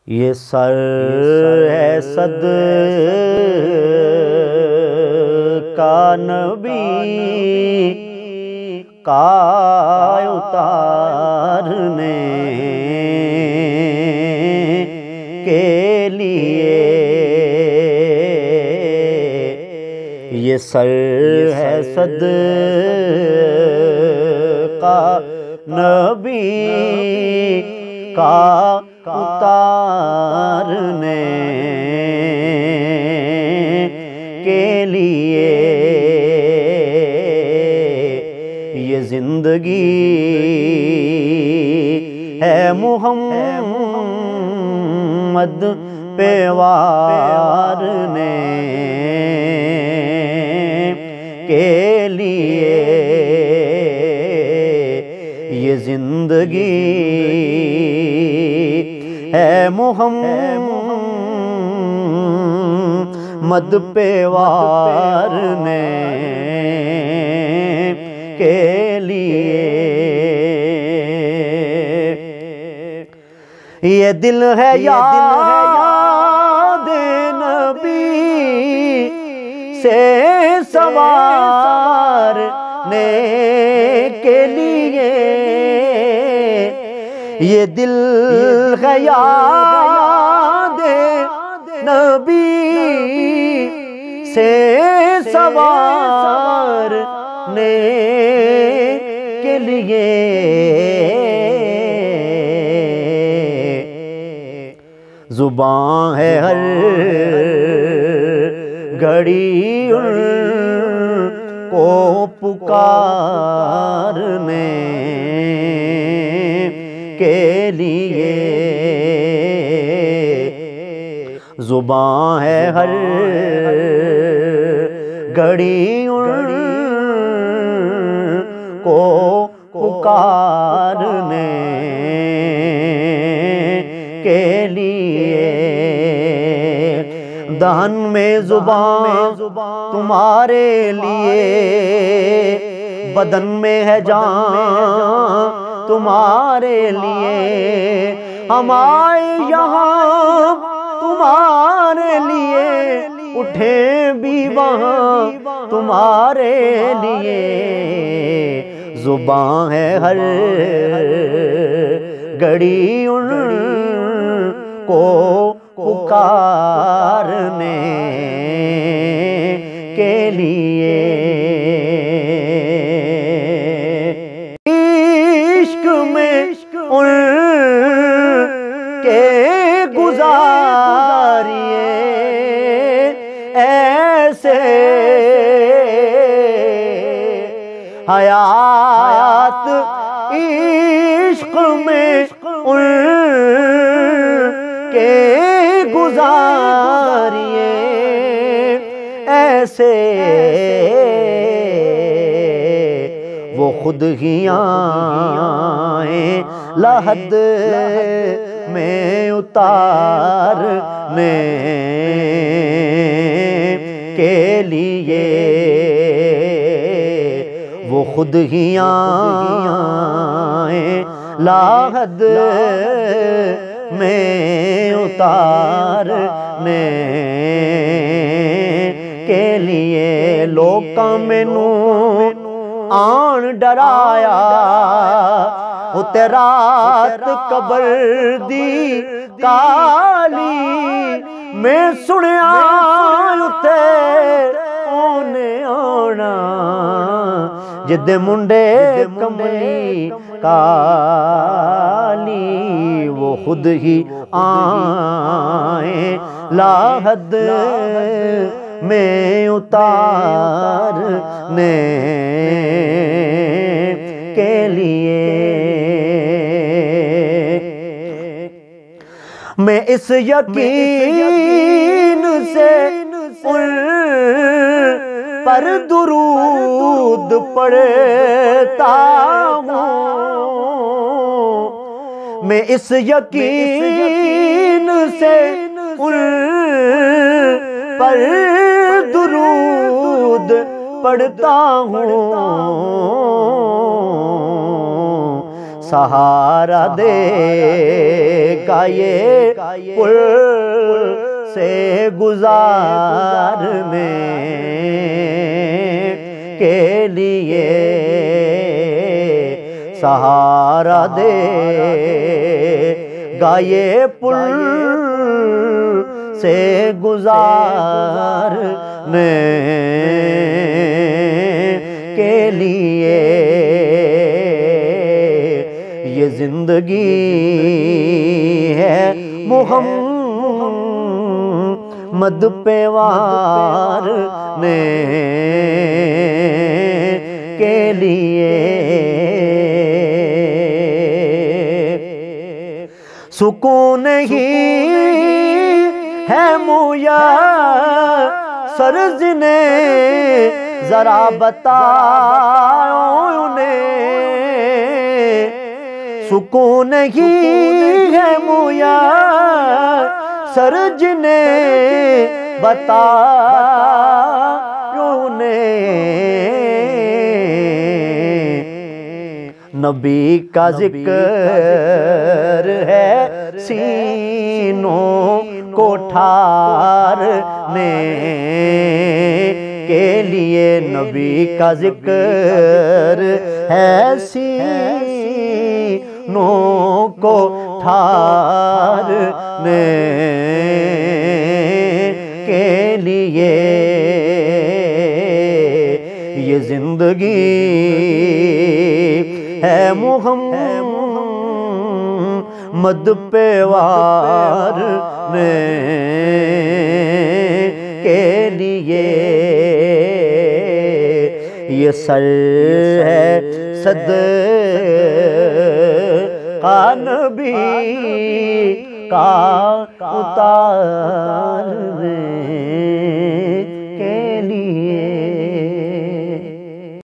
ये सर है सद का नबी का उतारने के लिए। ये सर है सद का नबी का उतारने के लिए। ये जिंदगी है मुहम्मद पे वारने के लिए। ये जिंदगी है मुहम्मद पे वारने के लिए। ये दिल है याद नबी से सवारने के लिए। ये दिल है याद नबी से सवारने के लिए। जुबां है हर घड़ी उनको पुकारने के लिए। जुबां है हर घड़ी उनको पुकारने के लिए। दहन में जुबां तुम्हारे लिए, बदन में है जान तुम्हारे लिए। हम आए यहाँ तुम्हारे लिए, उठे भी वहाँ तुम्हारे लिए। जुबां है हर घड़ी उनको पुकारने के लिए। इश्क में उनके गुजारिए ऐसे हयात। इश्क में उनके गुजारिए ऐसे वो खुद ही आए लहद में उतारने के लिए। वो खुद ही आए लाहद में उतारने के लिए। लोकां मैनू आन डराया उते रात कबर दी काली। मैं सुनिया उते ओने आना जिदे मुंडे कमली काली। वो खुद ही आए लाहद में उतारने के लिए। मैं इस यकीन से उन पर दुरूद पढ़ता हूँ। मैं इस यकीन से उन पर दुरूद पढ़ता हूँ। सहारा दे का ये पुल से गुजारने के लिए सहारा दे गाये पुल से गुजारने के लिए। ये जिंदगी है मुहम्मद पे वारने के लिए। सुकून ही है मुया सरजने जरा बताओ उन्हें। सुकून ही है मुया सरजने बताओ उन्हें। नबी का जिक्र है सीनों को ठारने के लिए। नबी का जिक्र है सीनों को ठारने के लिए। ये जिंदगी है मुहम्मद पे वारने के लिए। ये सर है सदका नबी का उतार